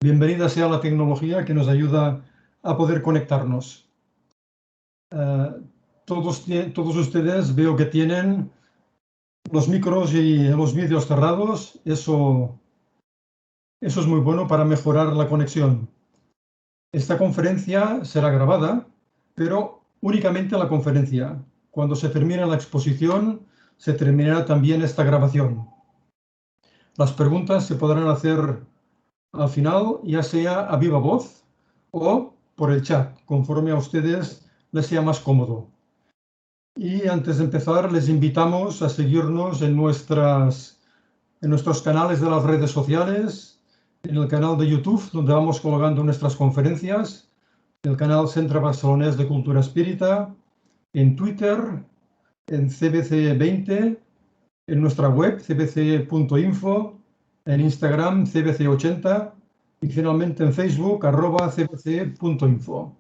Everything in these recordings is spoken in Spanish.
Bienvenida sea la tecnología que nos ayuda a poder conectarnos. Todos ustedes veo que tienen los micros y los vídeos cerrados. Eso es muy bueno para mejorar la conexión. Esta conferencia será grabada, pero únicamente la conferencia. Cuando se termine la exposición, se terminará también esta grabación. Las preguntas se podrán hacer al final, ya sea a viva voz o por el chat, conforme a ustedes les sea más cómodo. Y antes de empezar, les invitamos a seguirnos en nuestros canales de las redes sociales, en el canal de YouTube, donde vamos colgando nuestras conferencias, el canal Centre Barcelonès de Cultura Espírita, en Twitter, en CBC20, en nuestra web, cbc.info, en Instagram, cbc80, y finalmente en Facebook, @cbc.info.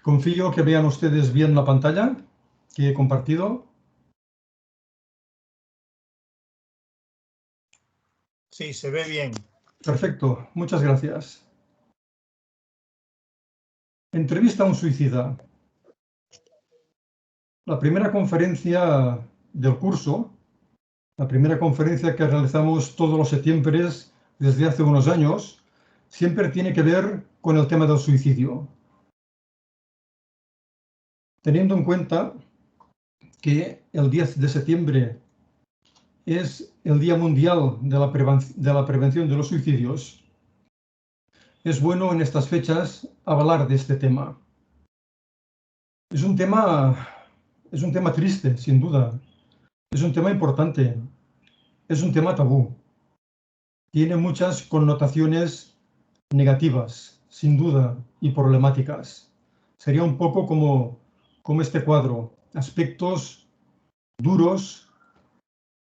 Confío que vean ustedes bien la pantalla que he compartido. Sí, se ve bien. Perfecto, muchas gracias. Entrevista a un suicida. La primera conferencia del curso, la primera conferencia que realizamos todos los septiembres desde hace unos años, siempre tiene que ver con el tema del suicidio. Teniendo en cuenta que el 10 de septiembre es el Día Mundial de la Prevención de los Suicidios, es bueno en estas fechas hablar de este tema. Es un tema triste, sin duda. Es un tema importante. Es un tema tabú. Tiene muchas connotaciones negativas, sin duda, y problemáticas. Sería un poco como este cuadro. Aspectos duros,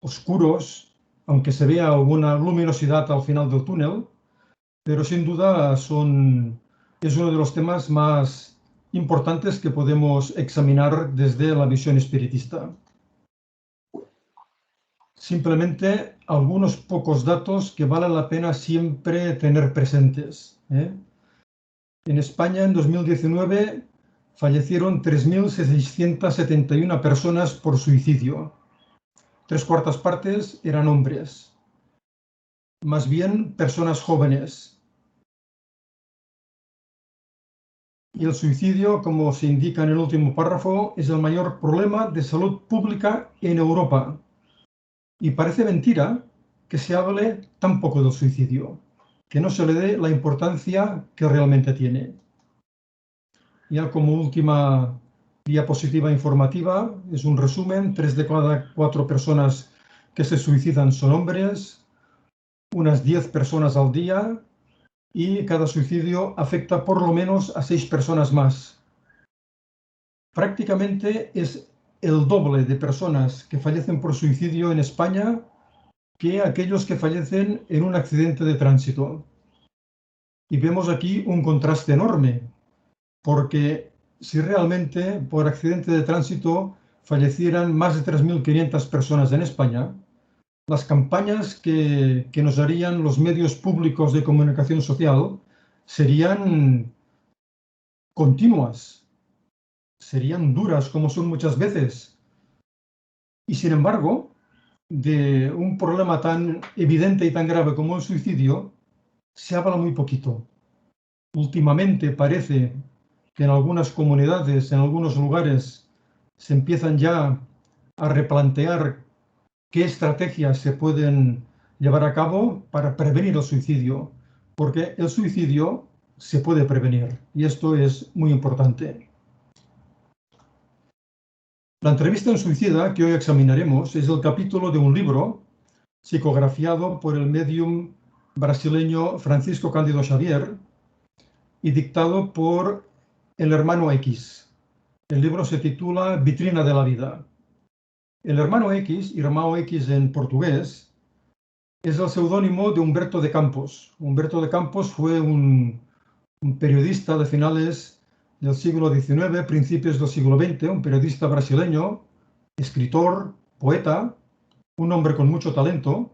oscuros, aunque se vea alguna luminosidad al final del túnel, pero sin duda es uno de los temas más importantes que podemos examinar desde la visión espiritista. Simplemente algunos pocos datos que vale la pena siempre tener presentes. En España, en 2019, fallecieron 3.671 personas por suicidio. 3/4 partes eran hombres, más bien personas jóvenes. Y el suicidio, como se indica en el último párrafo, es el mayor problema de salud pública en Europa. Y parece mentira que se hable tan poco del suicidio, que no se le dé la importancia que realmente tiene. Ya como última diapositiva informativa, es un resumen: 3 de cada 4 personas que se suicidan son hombres, unas 10 personas al día, y cada suicidio afecta por lo menos a 6 personas más. Prácticamente es el doble de personas que fallecen por suicidio en España que aquellos que fallecen en un accidente de tránsito. Y vemos aquí un contraste enorme, porque si realmente por accidente de tránsito fallecieran más de 3.500 personas en España, las campañas que nos harían los medios públicos de comunicación social serían continuas, serían duras, como son muchas veces. Y sin embargo, de un problema tan evidente y tan grave como el suicidio, se habla muy poquito. Últimamente parece que en algunas comunidades, en algunos lugares, se empiezan ya a replantear qué estrategias se pueden llevar a cabo para prevenir el suicidio, porque el suicidio se puede prevenir y esto es muy importante. La entrevista en suicida que hoy examinaremos es el capítulo de un libro psicografiado por el médium brasileño Francisco Cândido Xavier y dictado por el hermano X. El libro se titula Vitrina de la vida. El hermano X, Irmão X en portugués, es el seudónimo de Humberto de Campos. Humberto de Campos fue un periodista de finales del siglo XIX, principios del siglo XX, un periodista brasileño, escritor, poeta, un hombre con mucho talento,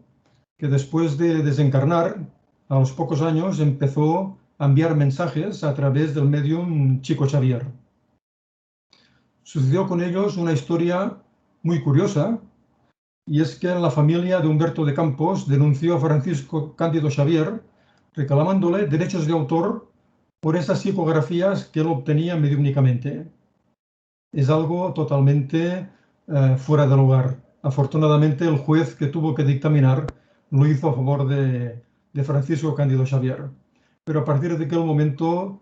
que después de desencarnar, a los pocos años empezó a enviar mensajes a través del medium Chico Xavier. Sucedió con ellos una historia muy curiosa, y es que la familia de Humberto de Campos denunció a Francisco Cándido Xavier reclamándole derechos de autor por esas psicografías que él obtenía mediúmnicamente. Es algo totalmente fuera de lugar. Afortunadamente, el juez que tuvo que dictaminar lo hizo a favor de Francisco Cándido Xavier. Pero a partir de aquel momento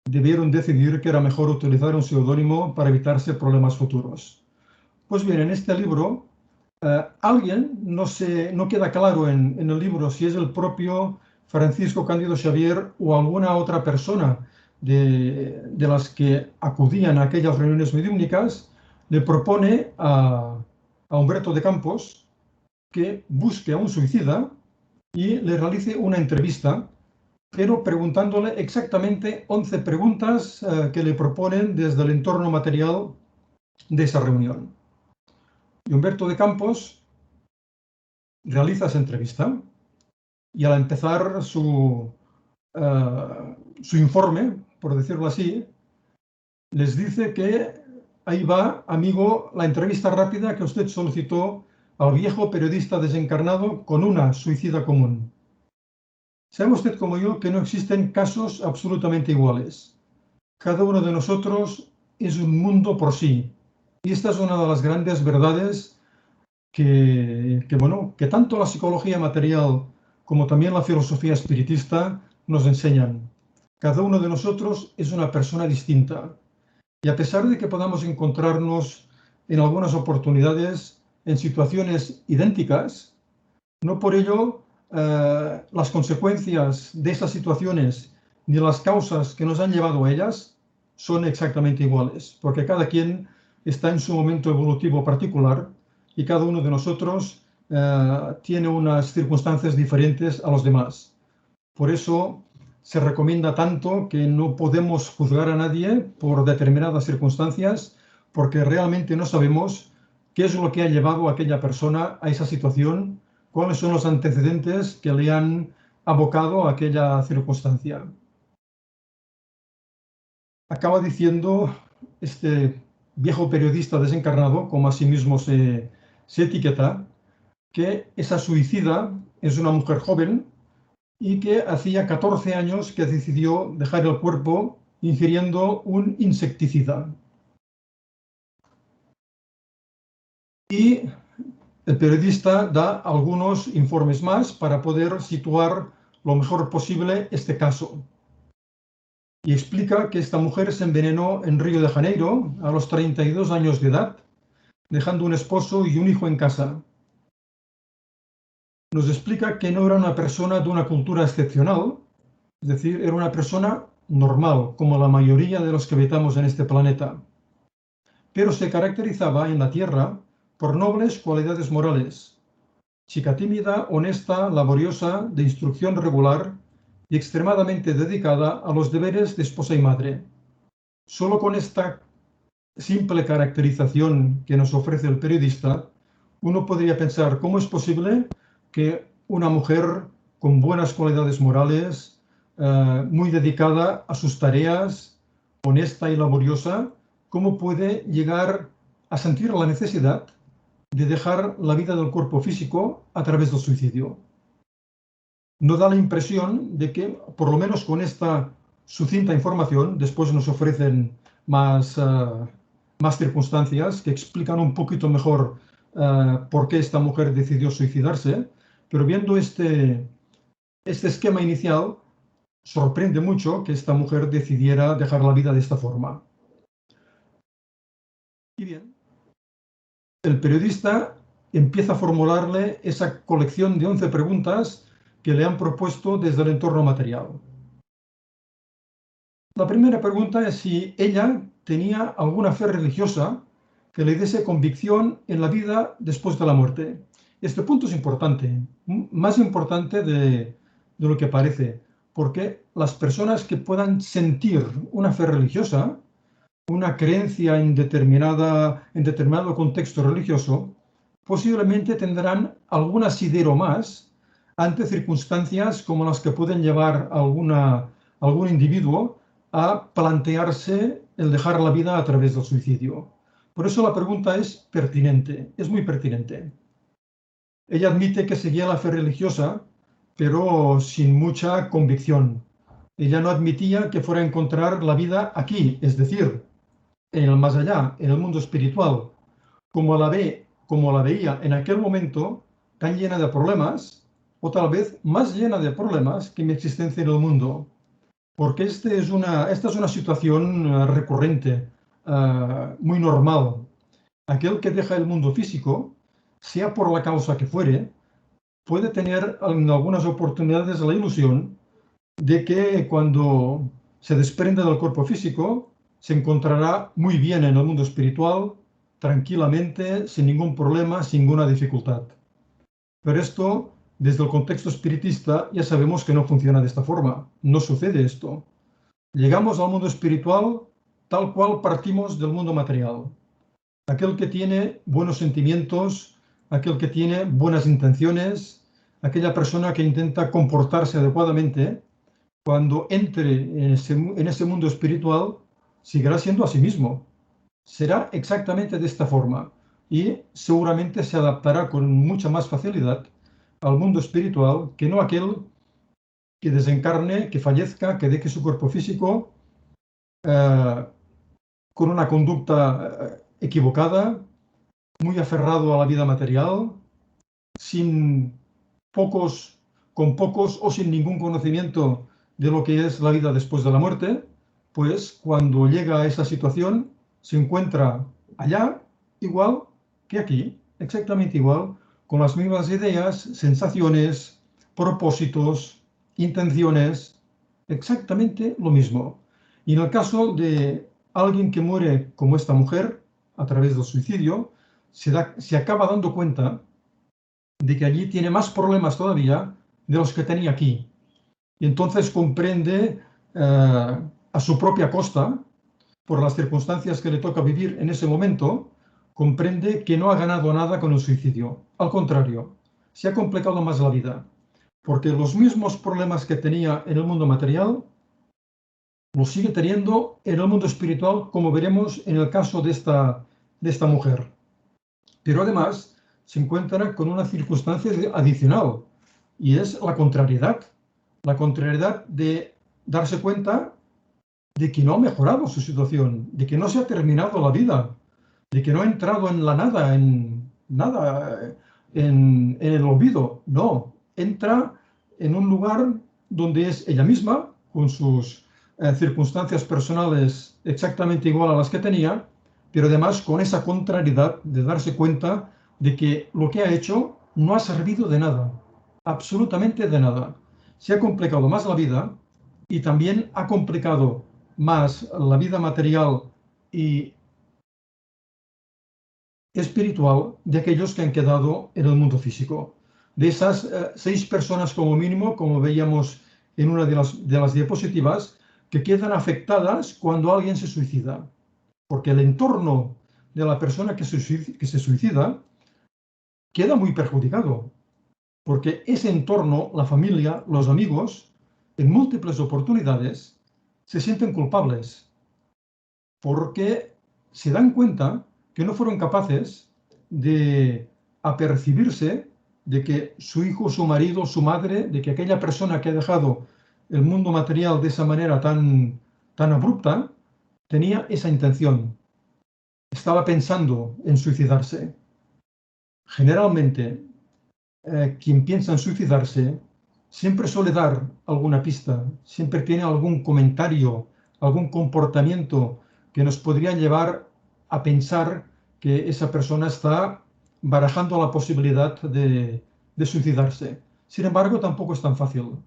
debieron decidir que era mejor utilizar un seudónimo para evitarse problemas futuros. Pues bien, en este libro, alguien, no queda claro en el libro si es el propio Francisco Cándido Xavier o alguna otra persona de las que acudían a aquellas reuniones mediúmnicas, le propone a Humberto de Campos que busque a un suicida y le realice una entrevista, pero preguntándole exactamente 11 preguntas que le proponen desde el entorno material de esa reunión. Y Humberto de Campos realiza esa entrevista y al empezar su informe, por decirlo así, les dice que ahí va, amigo, la entrevista rápida que usted solicitó al viejo periodista desencarnado con una suicida común. Sabe usted como yo que no existen casos absolutamente iguales. Cada uno de nosotros es un mundo por sí. Y esta es una de las grandes verdades que tanto la psicología material como también la filosofía espiritista nos enseñan. Cada uno de nosotros es una persona distinta. Y a pesar de que podamos encontrarnos en algunas oportunidades en situaciones idénticas, no por ello las consecuencias de esas situaciones ni las causas que nos han llevado a ellas son exactamente iguales, porque cada quien está en su momento evolutivo particular y cada uno de nosotros tiene unas circunstancias diferentes a los demás. Por eso se recomienda tanto que no podemos juzgar a nadie por determinadas circunstancias, porque realmente no sabemos qué es lo que ha llevado a aquella persona a esa situación, cuáles son los antecedentes que le han abocado a aquella circunstancia. Acaba diciendo este viejo periodista desencarnado, como a sí mismo se etiqueta, que esa suicida es una mujer joven y que hacía 14 años que decidió dejar el cuerpo ingiriendo un insecticida. Y el periodista da algunos informes más para poder situar lo mejor posible este caso. Y explica que esta mujer se envenenó en Río de Janeiro a los 32 años de edad, dejando un esposo y un hijo en casa. Nos explica que no era una persona de una cultura excepcional, es decir, era una persona normal, como la mayoría de los que habitamos en este planeta, pero se caracterizaba en la Tierra por nobles cualidades morales, chica tímida, honesta, laboriosa, de instrucción regular y extremadamente dedicada a los deberes de esposa y madre. Solo con esta simple caracterización que nos ofrece el periodista, uno podría pensar cómo es posible que una mujer con buenas cualidades morales, muy dedicada a sus tareas, honesta y laboriosa, cómo puede llegar a sentir la necesidad de dejar la vida del cuerpo físico a través del suicidio. No da la impresión de que, por lo menos con esta sucinta información, después nos ofrecen más circunstancias que explican un poquito mejor por qué esta mujer decidió suicidarse, pero viendo este esquema inicial, sorprende mucho que esta mujer decidiera dejar la vida de esta forma. Y bien, el periodista empieza a formularle esa colección de 11 preguntas que le han propuesto desde el entorno material. La primera pregunta es si ella tenía alguna fe religiosa que le diese convicción en la vida después de la muerte. Este punto es importante, más importante de lo que parece, porque las personas que puedan sentir una fe religiosa, una creencia en determinado contexto religioso, posiblemente tendrán algún asidero más ante circunstancias como las que pueden llevar a algún individuo a plantearse el dejar la vida a través del suicidio. Por eso la pregunta es pertinente, es muy pertinente. Ella admite que seguía la fe religiosa, pero sin mucha convicción. Ella no admitía que fuera a encontrar la vida aquí, es decir, en el más allá, en el mundo espiritual, como la veía en aquel momento, tan llena de problemas, o tal vez más llena de problemas que mi existencia en el mundo. Porque esta es una situación recurrente, muy normal. Aquel que deja el mundo físico, sea por la causa que fuere, puede tener en algunas oportunidades la ilusión de que cuando se desprende del cuerpo físico, se encontrará muy bien en el mundo espiritual, tranquilamente, sin ningún problema, sin ninguna dificultad. Pero esto, desde el contexto espiritista, ya sabemos que no funciona de esta forma. No sucede esto. Llegamos al mundo espiritual tal cual partimos del mundo material. Aquel que tiene buenos sentimientos, aquel que tiene buenas intenciones, aquella persona que intenta comportarse adecuadamente, cuando entre en ese mundo espiritual, seguirá siendo a sí mismo. Será exactamente de esta forma y seguramente se adaptará con mucha más facilidad al mundo espiritual que no aquel que desencarne, que fallezca, que deje su cuerpo físico con una conducta equivocada, muy aferrado a la vida material, con pocos o sin ningún conocimiento de lo que es la vida después de la muerte, pues cuando llega a esa situación se encuentra allá igual que aquí, exactamente igual, con las mismas ideas, sensaciones, propósitos, intenciones, exactamente lo mismo. Y en el caso de alguien que muere como esta mujer, a través del suicidio, se acaba dando cuenta de que allí tiene más problemas todavía de los que tenía aquí. Y entonces comprende a su propia costa, por las circunstancias que le toca vivir en ese momento, comprende que no ha ganado nada con el suicidio. Al contrario, se ha complicado más la vida, porque los mismos problemas que tenía en el mundo material los sigue teniendo en el mundo espiritual, como veremos en el caso de esta mujer. Pero además se encuentra con una circunstancia adicional, y es la contrariedad de darse cuenta de que no ha mejorado su situación, de que no se ha terminado la vida, de que no ha entrado en la nada, en el olvido. No, entra en un lugar donde es ella misma, con sus circunstancias personales exactamente igual a las que tenía, pero además con esa contrariedad de darse cuenta de que lo que ha hecho no ha servido de nada, absolutamente de nada. Se ha complicado más la vida y también ha complicado más la vida material y espiritual de aquellos que han quedado en el mundo físico. De esas 6 personas como mínimo, como veíamos en una de las diapositivas, que quedan afectadas cuando alguien se suicida. Porque el entorno de la persona que se suicida queda muy perjudicado. Porque ese entorno, la familia, los amigos, en múltiples oportunidades, se sienten culpables. Porque se dan cuenta que no fueron capaces de apercibirse de que su hijo, su marido, su madre, de que aquella persona que ha dejado el mundo material de esa manera tan abrupta, tenía esa intención. Estaba pensando en suicidarse. Generalmente, quien piensa en suicidarse siempre suele dar alguna pista, siempre tiene algún comentario, algún comportamiento que nos podría llevar a pensar que esa persona está barajando la posibilidad de suicidarse. Sin embargo, tampoco es tan fácil.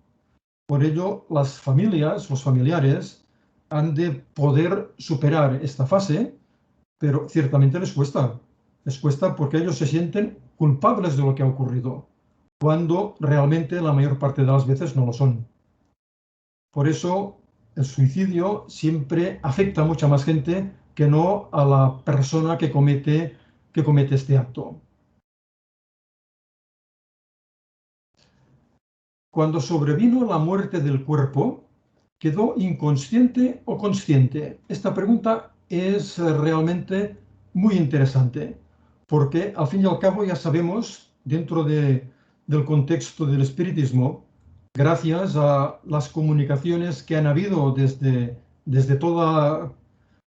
Por ello, las familias, los familiares, han de poder superar esta fase pero ciertamente les cuesta. Les cuesta porque ellos se sienten culpables de lo que ha ocurrido, cuando realmente la mayor parte de las veces no lo son. Por eso el suicidio siempre afecta a mucha más gente que no a la persona que comete este acto. Cuando sobrevino la muerte del cuerpo, ¿quedó inconsciente o consciente? Esta pregunta es realmente muy interesante, porque al fin y al cabo ya sabemos, dentro del contexto del espiritismo, gracias a las comunicaciones que han habido desde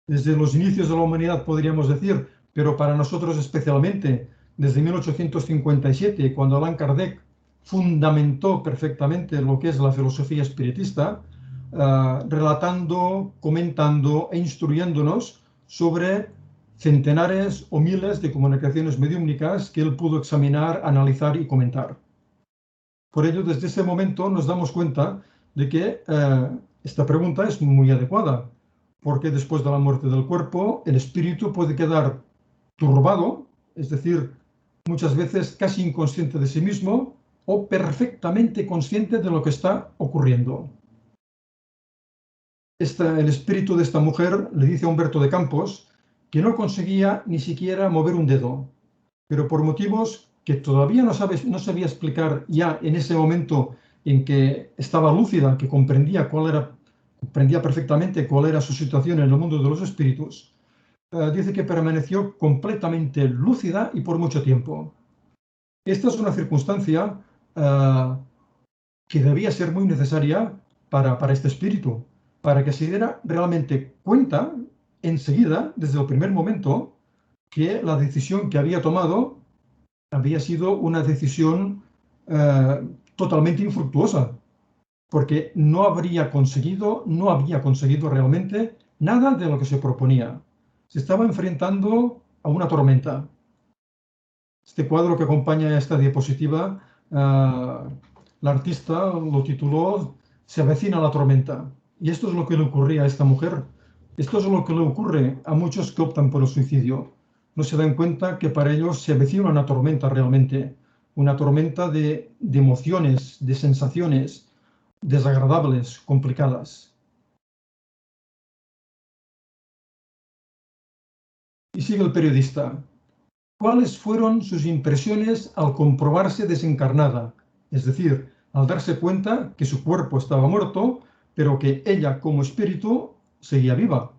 los inicios de la humanidad, podríamos decir, pero para nosotros especialmente desde 1857, cuando Allan Kardec fundamentó perfectamente lo que es la filosofía espiritista, relatando, comentando e instruyéndonos sobre centenares o miles de comunicaciones mediúmnicas que él pudo examinar, analizar y comentar. Por ello, desde ese momento nos damos cuenta de que esta pregunta es muy adecuada, porque después de la muerte del cuerpo, el espíritu puede quedar turbado, es decir, muchas veces casi inconsciente de sí mismo o perfectamente consciente de lo que está ocurriendo. El espíritu de esta mujer le dice a Humberto de Campos que no conseguía ni siquiera mover un dedo, pero por motivos que todavía no sabía explicar ya en ese momento en que estaba lúcida, que comprendía perfectamente cuál era su situación en el mundo de los espíritus, dice que permaneció completamente lúcida y por mucho tiempo. Esta es una circunstancia que debía ser muy necesaria para este espíritu, para que se diera realmente cuenta enseguida, desde el primer momento, que la decisión que había tomado había sido una decisión totalmente infructuosa, porque no había conseguido realmente nada de lo que se proponía. Se estaba enfrentando a una tormenta. Este cuadro que acompaña esta diapositiva, la artista lo tituló Se avecina la tormenta. Y esto es lo que le ocurría a esta mujer. Esto es lo que le ocurre a muchos que optan por el suicidio. No se dan cuenta que para ellos se avecina una tormenta realmente. Una tormenta de emociones, de sensaciones desagradables, complicadas. Y sigue el periodista. ¿Cuáles fueron sus impresiones al comprobarse desencarnada? Es decir, al darse cuenta que su cuerpo estaba muerto, pero que ella como espíritu seguía viva.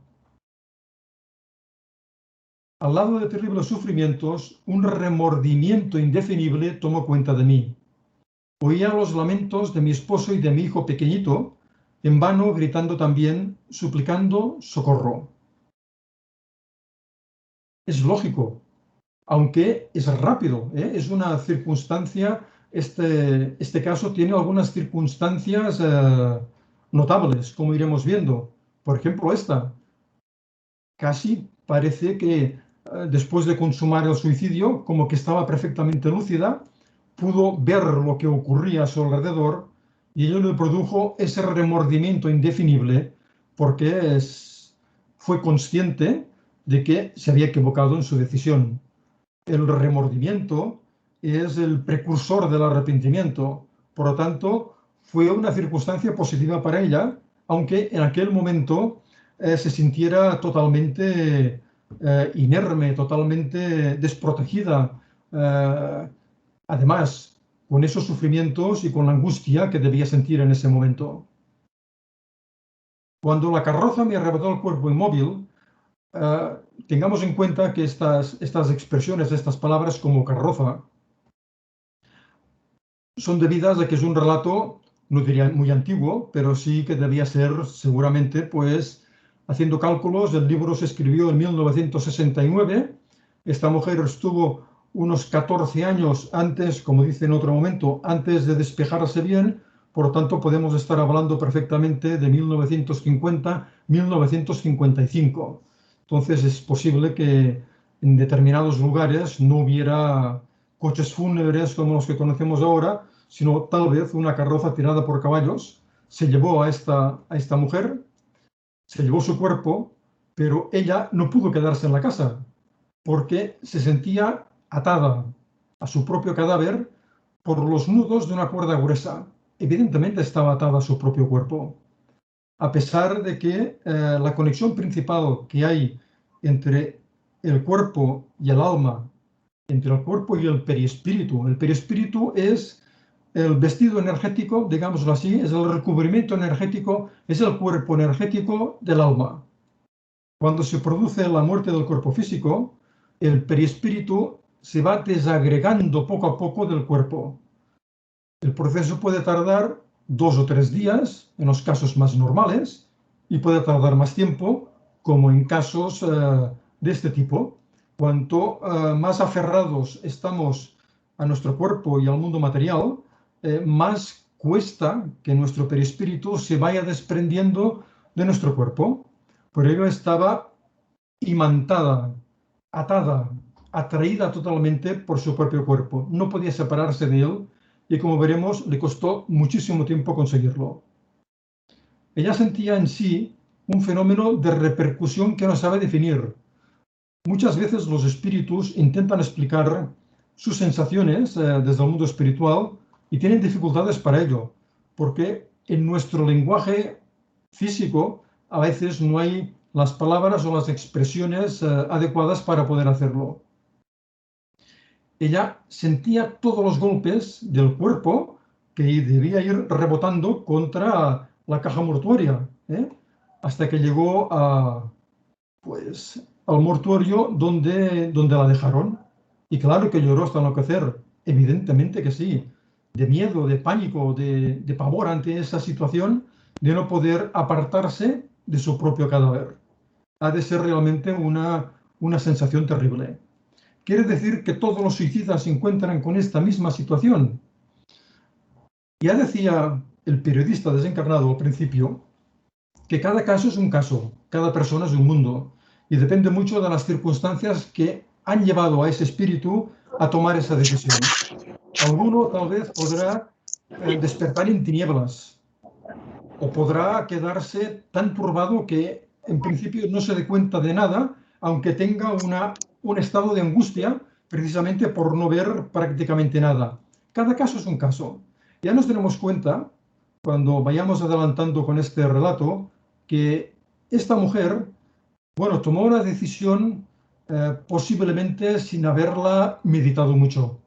Al lado de terribles sufrimientos, un remordimiento indefinible tomó cuenta de mí. Oía los lamentos de mi esposo y de mi hijo pequeñito, en vano gritando también, suplicando socorro. Es lógico, aunque es rápido, es una circunstancia, este caso tiene algunas circunstancias notables, como iremos viendo. Por ejemplo, esta. Casi parece que después de consumar el suicidio, como que estaba perfectamente lúcida, pudo ver lo que ocurría a su alrededor y ello le produjo ese remordimiento indefinible porque fue consciente de que se había equivocado en su decisión. El remordimiento es el precursor del arrepentimiento. Por lo tanto, fue una circunstancia positiva para ella, aunque en aquel momento se sintiera totalmente inerme, totalmente desprotegida. Además, con esos sufrimientos y con la angustia que debía sentir en ese momento. Cuando la carroza me arrebató el cuerpo inmóvil, tengamos en cuenta que estas expresiones, estas palabras como carroza, son debidas a que es un relato, no diría muy antiguo, pero sí que debía ser seguramente, pues, haciendo cálculos, el libro se escribió en 1969, esta mujer estuvo unos 14 años antes, como dice en otro momento, antes de despejarse bien, por lo tanto podemos estar hablando perfectamente de 1950-1955. Entonces es posible que en determinados lugares no hubiera coches fúnebres como los que conocemos ahora, sino tal vez una carroza tirada por caballos se llevó a esta mujer, se llevó su cuerpo pero ella no pudo quedarse en la casa porque se sentía atada a su propio cadáver por los nudos de una cuerda gruesa. Evidentemente estaba atada a su propio cuerpo, a pesar de que la conexión principal que hay entre el cuerpo y el alma, entre el cuerpo y el perispíritu es el vestido energético, digámoslo así, es el recubrimiento energético, es el cuerpo energético del alma. Cuando se produce la muerte del cuerpo físico, el perispíritu se va desagregando poco a poco del cuerpo. El proceso puede tardar 2 o 3 días, en los casos más normales, y puede tardar más tiempo, como en casos de este tipo. Cuanto más aferrados estamos a nuestro cuerpo y al mundo material, más cuesta que nuestro perispíritu se vaya desprendiendo de nuestro cuerpo. Por ello estaba imantada, atada, atraída totalmente por su propio cuerpo. No podía separarse de él y, como veremos, le costó muchísimo tiempo conseguirlo. Ella sentía en sí un fenómeno de repercusión que no sabe definir. Muchas veces los espíritus intentan explicar sus sensaciones desde el mundo espiritual y tienen dificultades para ello, porque en nuestro lenguaje físico a veces no hay las palabras o las expresiones adecuadas para poder hacerlo. Ella sentía todos los golpes del cuerpo que debía ir rebotando contra la caja mortuoria, hasta que llegó al mortuorio donde la dejaron. Y claro que lloró hasta enloquecer, evidentemente que sí, de miedo, de pánico, de pavor ante esa situación de no poder apartarse de su propio cadáver. Ha de ser realmente una sensación terrible. ¿Quiere decir que todos los suicidas se encuentran con esta misma situación? Ya decía el periodista desencarnado al principio que cada caso es un caso, cada persona es un mundo, y depende mucho de las circunstancias que han llevado a ese espíritu a tomar esa decisión. Alguno tal vez podrá despertar en tinieblas, o podrá quedarse tan turbado que en principio no se dé cuenta de nada, aunque tenga un estado de angustia precisamente por no ver prácticamente nada. Cada caso es un caso. Ya nos tenemos cuenta, cuando vayamos adelantando con este relato, que esta mujer, bueno, tomó una decisión posiblemente sin haberla meditado mucho,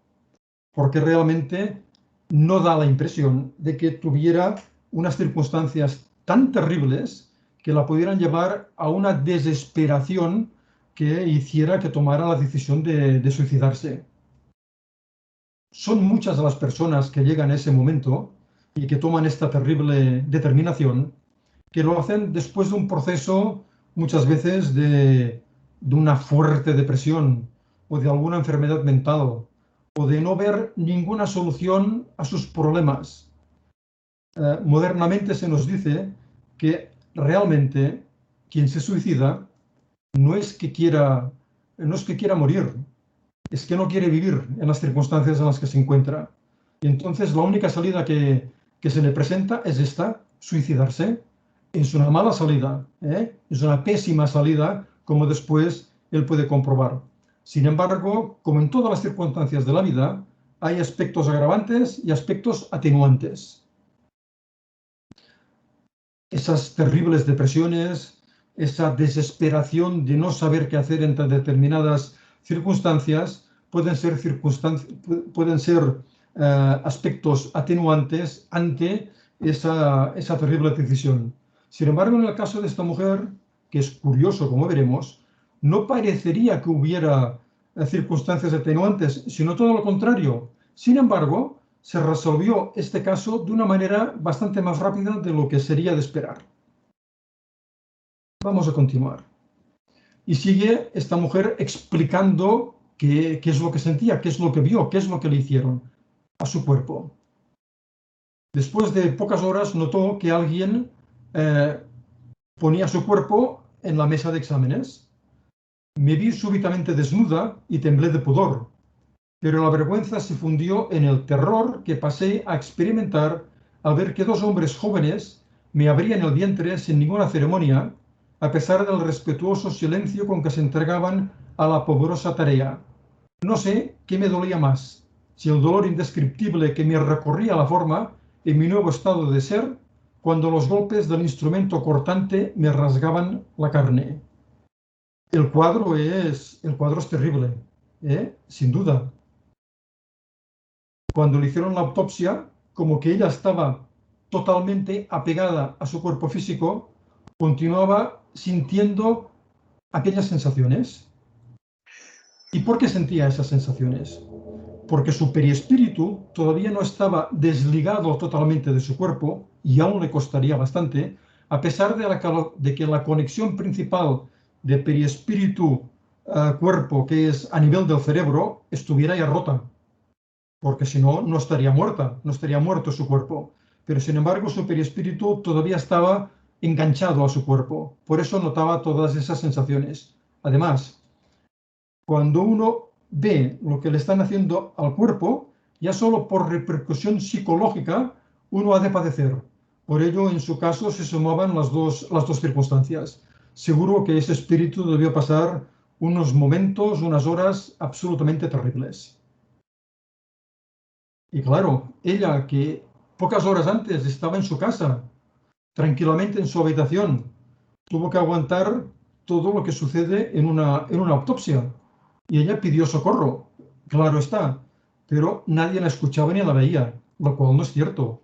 porque realmente no da la impresión de que tuviera unas circunstancias tan terribles que la pudieran llevar a una desesperación que hiciera que tomara la decisión de suicidarse. Son muchas las personas que llegan a ese momento y que toman esta terrible determinación, que lo hacen después de un proceso muchas veces de una fuerte depresión o de alguna enfermedad mental o de no ver ninguna solución a sus problemas. Modernamente se nos dice que realmente quien se suicida no es que quiera morir, es que no quiere vivir en las circunstancias en las que se encuentra. Y entonces la única salida que se le presenta es esta, suicidarse. Es una mala salida, es una pésima salida, como después él puede comprobar. Sin embargo, como en todas las circunstancias de la vida, hay aspectos agravantes y aspectos atenuantes. Esas terribles depresiones, esa desesperación de no saber qué hacer entre determinadas circunstancias, pueden ser aspectos atenuantes ante esa terrible decisión. Sin embargo, en el caso de esta mujer, que es curioso, como veremos, no parecería que hubiera circunstancias atenuantes, sino todo lo contrario. Sin embargo, se resolvió este caso de una manera bastante más rápida de lo que sería de esperar. Vamos a continuar. Y sigue esta mujer explicando qué es lo que sentía, qué es lo que vio, qué es lo que le hicieron a su cuerpo. Después de pocas horas notó que alguien ponía su cuerpo en la mesa de exámenes. Me vi súbitamente desnuda y temblé de pudor, pero la vergüenza se fundió en el terror que pasé a experimentar al ver que 2 hombres jóvenes me abrían el vientre sin ninguna ceremonia a pesar del respetuoso silencio con que se entregaban a la poderosa tarea. No sé qué me dolía más, si el dolor indescriptible que me recorría la forma en mi nuevo estado de ser, cuando los golpes del instrumento cortante me rasgaban la carne. El cuadro es terrible, sin duda. Cuando le hicieron la autopsia, como que ella estaba totalmente apegada a su cuerpo físico, continuaba sintiendo aquellas sensaciones. ¿Y por qué sentía esas sensaciones? Porque su perispíritu todavía no estaba desligado totalmente de su cuerpo, y aún le costaría bastante, a pesar de que la conexión principal de perispíritu-cuerpo, que es a nivel del cerebro, estuviera ya rota, porque si no, no estaría muerta, no estaría muerto su cuerpo. Pero sin embargo, su perispíritu todavía estaba enganchado a su cuerpo, por eso notaba todas esas sensaciones. Además, cuando uno ve lo que le están haciendo al cuerpo, ya solo por repercusión psicológica, uno ha de padecer. Por ello, en su caso, se sumaban las dos circunstancias. Seguro que ese espíritu debió pasar unos momentos, unas horas absolutamente terribles. Y claro, ella que pocas horas antes estaba en su casa, tranquilamente en su habitación, tuvo que aguantar todo lo que sucede en una autopsia. Y ella pidió socorro, claro está, pero nadie la escuchaba ni la veía, lo cual no es cierto.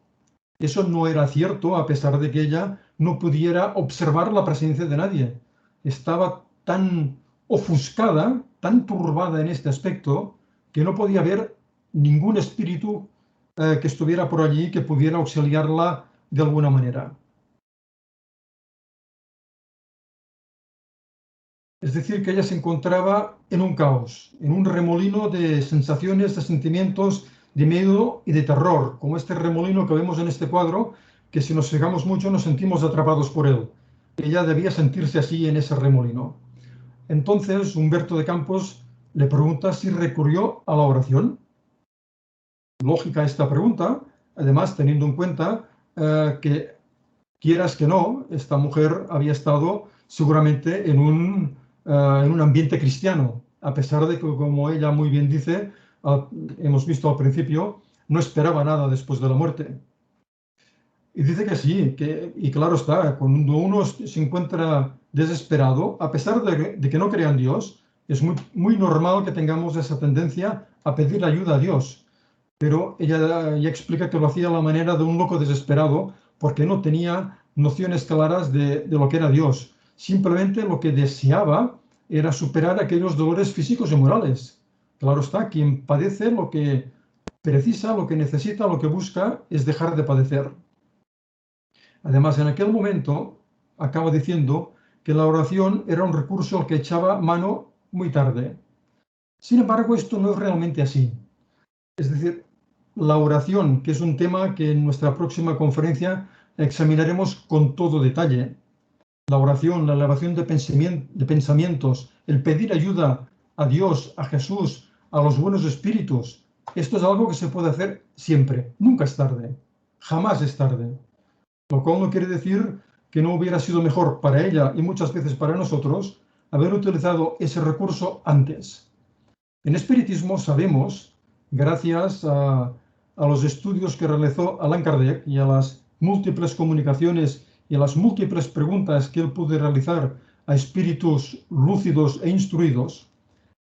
Eso no era cierto a pesar de que ella no pudiera observar la presencia de nadie. Estaba tan ofuscada, tan turbada en este aspecto, que no podía ver ningún espíritu que estuviera por allí que pudiera auxiliarla de alguna manera. Es decir, que ella se encontraba en un caos, en un remolino de sensaciones, de sentimientos, de miedo y de terror, como este remolino que vemos en este cuadro, que si nos fijamos mucho nos sentimos atrapados por él. Ella debía sentirse así en ese remolino. Entonces Humberto de Campos le pregunta si recurrió a la oración. Lógica esta pregunta, además teniendo en cuenta que, quieras que no, esta mujer había estado seguramente en un ambiente cristiano, a pesar de que, como ella muy bien dice, hemos visto al principio, no esperaba nada después de la muerte. Y dice que sí, y claro está, cuando uno se encuentra desesperado, a pesar de que no crea en Dios, es muy normal que tengamos esa tendencia a pedir ayuda a Dios. Pero ella ya explica que lo hacía a la manera de un loco desesperado, porque no tenía nociones claras de lo que era Dios. Simplemente lo que deseaba era superar aquellos dolores físicos y morales. Claro está, quien padece lo que precisa, lo que necesita, lo que busca es dejar de padecer. Además, en aquel momento, acaba diciendo que la oración era un recurso al que echaba mano muy tarde. Sin embargo, esto no es realmente así. Es decir, la oración, que es un tema que en nuestra próxima conferencia examinaremos con todo detalle. La oración, la elevación de pensamientos, el pedir ayuda a Dios, a Jesús, a los buenos espíritus, esto es algo que se puede hacer siempre, nunca es tarde, jamás es tarde. Lo cual no quiere decir que no hubiera sido mejor para ella y muchas veces para nosotros haber utilizado ese recurso antes. En espiritismo sabemos, gracias a los estudios que realizó Allan Kardec y a las múltiples comunicaciones y a las múltiples preguntas que él pudo realizar a espíritus lúcidos e instruidos,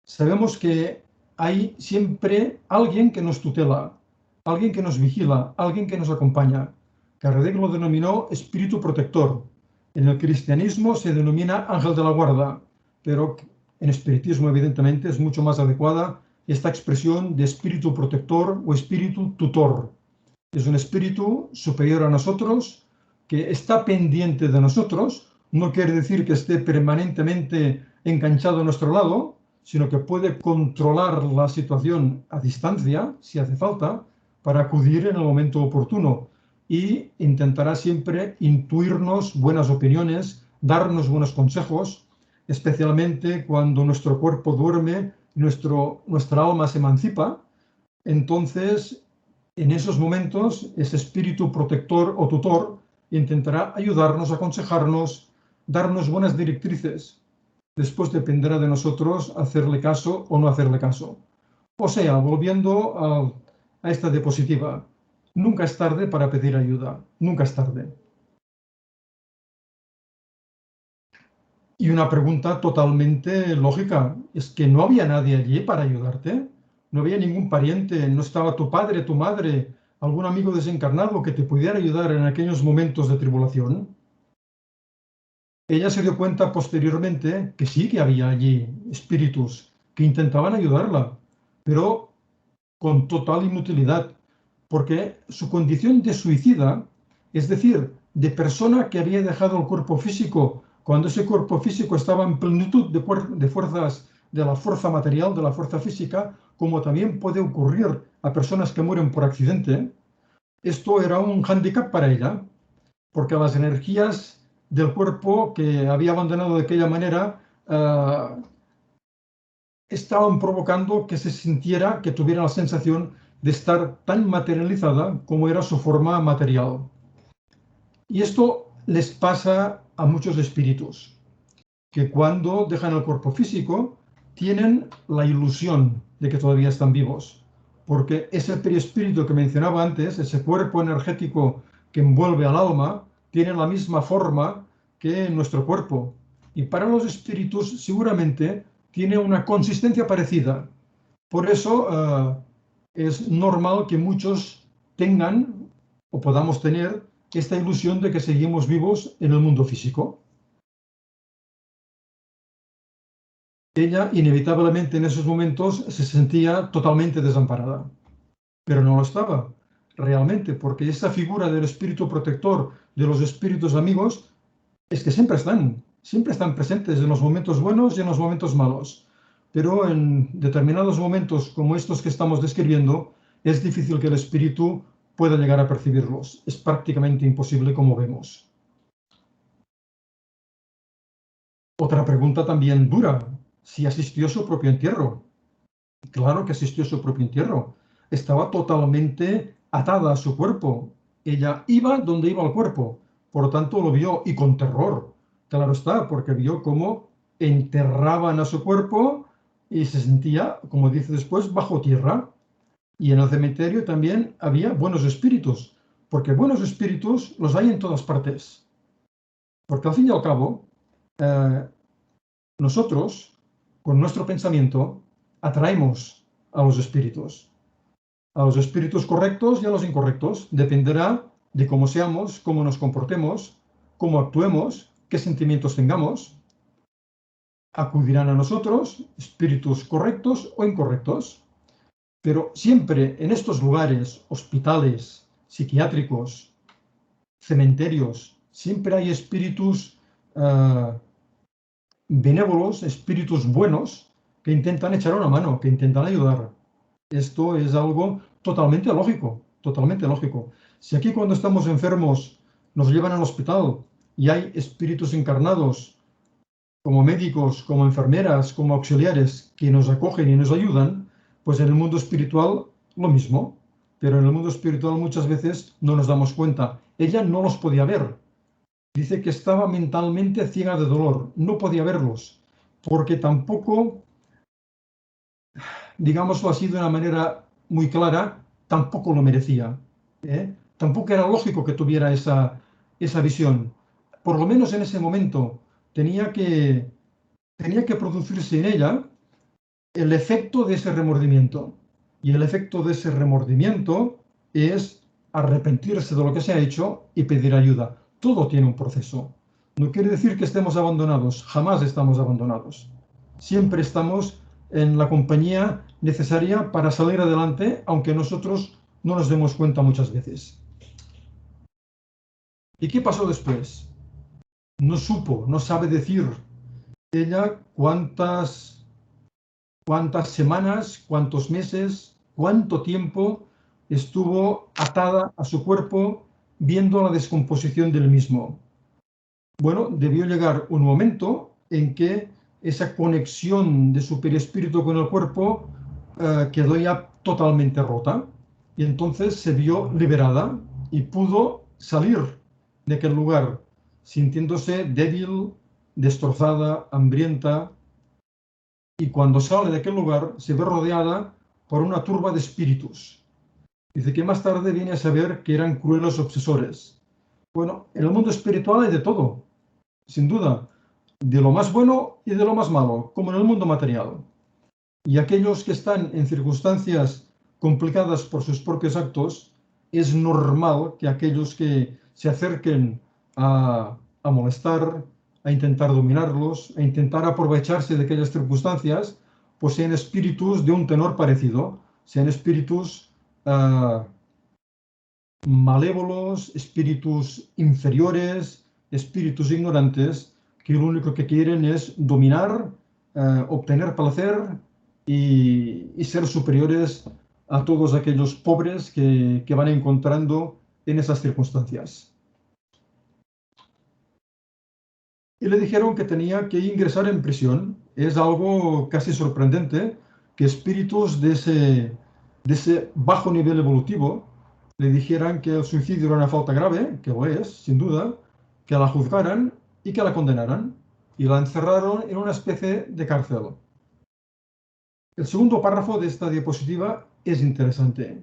sabemos que hay siempre alguien que nos tutela, alguien que nos vigila, alguien que nos acompaña. Kardec lo denominó espíritu protector. En el cristianismo se denomina ángel de la guarda, pero en espiritismo evidentemente es mucho más adecuada esta expresión de espíritu protector o espíritu tutor. Es un espíritu superior a nosotros que está pendiente de nosotros, no quiere decir que esté permanentemente enganchado a nuestro lado, sino que puede controlar la situación a distancia, si hace falta, para acudir en el momento oportuno y intentará siempre intuirnos buenas opiniones, darnos buenos consejos, especialmente cuando nuestro cuerpo duerme, nuestra alma se emancipa. Entonces, en esos momentos, ese espíritu protector o tutor intentará ayudarnos, aconsejarnos, darnos buenas directrices. Después dependerá de nosotros hacerle caso o no hacerle caso. O sea, volviendo a esta diapositiva, nunca es tarde para pedir ayuda, nunca es tarde. Y una pregunta totalmente lógica, es que no había nadie allí para ayudarte, no había ningún pariente, no estaba tu padre, tu madre, algún amigo desencarnado que te pudiera ayudar en aquellos momentos de tribulación. Ella se dio cuenta posteriormente que sí que había allí espíritus que intentaban ayudarla, pero con total inutilidad, porque su condición de suicida, es decir, de persona que había dejado el cuerpo físico cuando ese cuerpo físico estaba en plenitud de fuerzas, de la fuerza material, de la fuerza física, como también puede ocurrir a personas que mueren por accidente, esto era un hándicap para ella, porque las energías del cuerpo que había abandonado de aquella manera estaban provocando que se sintiera, que tuviera la sensación de estar tan materializada como era su forma material. Y esto les pasa a muchos espíritus, que cuando dejan el cuerpo físico tienen la ilusión de que todavía están vivos, porque ese perispíritu que mencionaba antes, ese cuerpo energético que envuelve al alma, tiene la misma forma que nuestro cuerpo. Y para los espíritus seguramente tiene una consistencia parecida. Por eso es normal que muchos tengan o podamos tener esta ilusión de que seguimos vivos en el mundo físico. Ella inevitablemente en esos momentos se sentía totalmente desamparada, pero no lo estaba realmente, porque esa figura del espíritu protector, de los espíritus amigos, es que siempre están presentes en los momentos buenos y en los momentos malos. Pero en determinados momentos como estos que estamos describiendo, es difícil que el espíritu pueda llegar a percibirlos. Es prácticamente imposible, como vemos. Otra pregunta también dura, si asistió a su propio entierro. Claro que asistió a su propio entierro. Estaba totalmente atada a su cuerpo. Ella iba donde iba el cuerpo. Por lo tanto, lo vio y con terror. Claro está, porque vio cómo enterraban a su cuerpo y se sentía, como dice después, bajo tierra. Y en el cementerio también había buenos espíritus, porque buenos espíritus los hay en todas partes. Porque al fin y al cabo, nosotros, con nuestro pensamiento, atraemos a los espíritus correctos y a los incorrectos. Dependerá de cómo seamos, cómo nos comportemos, cómo actuemos, qué sentimientos tengamos. Acudirán a nosotros espíritus correctos o incorrectos. Pero siempre en estos lugares, hospitales, psiquiátricos, cementerios, siempre hay espíritus benévolos, espíritus buenos, que intentan echar una mano, que intentan ayudar. Esto es algo totalmente lógico, totalmente lógico. Si aquí cuando estamos enfermos nos llevan al hospital y hay espíritus encarnados, como médicos, como enfermeras, como auxiliares, que nos acogen y nos ayudan, pues en el mundo espiritual lo mismo. Pero en el mundo espiritual muchas veces no nos damos cuenta. Ella no los podía ver. Dice que estaba mentalmente ciega de dolor, no podía verlos, porque tampoco, digámoslo así de una manera muy clara, tampoco lo merecía. Tampoco era lógico que tuviera esa visión. Por lo menos en ese momento tenía que producirse en ella el efecto de ese remordimiento. Y el efecto de ese remordimiento es arrepentirse de lo que se ha hecho y pedir ayuda. Todo tiene un proceso. No quiere decir que estemos abandonados, jamás estamos abandonados. Siempre estamos en la compañía necesaria para salir adelante, aunque nosotros no nos demos cuenta muchas veces. ¿Y qué pasó después? No supo, no sabe decir ella cuántas semanas, cuántos meses, cuánto tiempo estuvo atada a su cuerpo viendo la descomposición del mismo. Bueno, debió llegar un momento en que esa conexión de su perispíritu con el cuerpo quedó ya totalmente rota y entonces se vio liberada y pudo salir de aquel lugar sintiéndose débil, destrozada, hambrienta, y cuando sale de aquel lugar se ve rodeada por una turba de espíritus. Dice que más tarde viene a saber que eran crueles obsesores. Bueno, en el mundo espiritual hay de todo, sin duda, de lo más bueno y de lo más malo, como en el mundo material. Y aquellos que están en circunstancias complicadas por sus propios actos, es normal que aquellos que se acerquen a molestar, a intentar dominarlos, a intentar aprovecharse de aquellas circunstancias, pues sean espíritus de un tenor parecido, sean espíritus malévolos, espíritus inferiores, espíritus ignorantes, que lo único que quieren es dominar, obtener placer y ser superiores a todos aquellos pobres que van encontrando en esas circunstancias. Y le dijeron que tenía que ingresar en prisión. Es algo casi sorprendente que espíritus de ese bajo nivel evolutivo le dijeran que el suicidio era una falta grave, que lo es, sin duda, que la juzgaran y que la condenaran. Y la encerraron en una especie de cárcel. El segundo párrafo de esta diapositiva es interesante,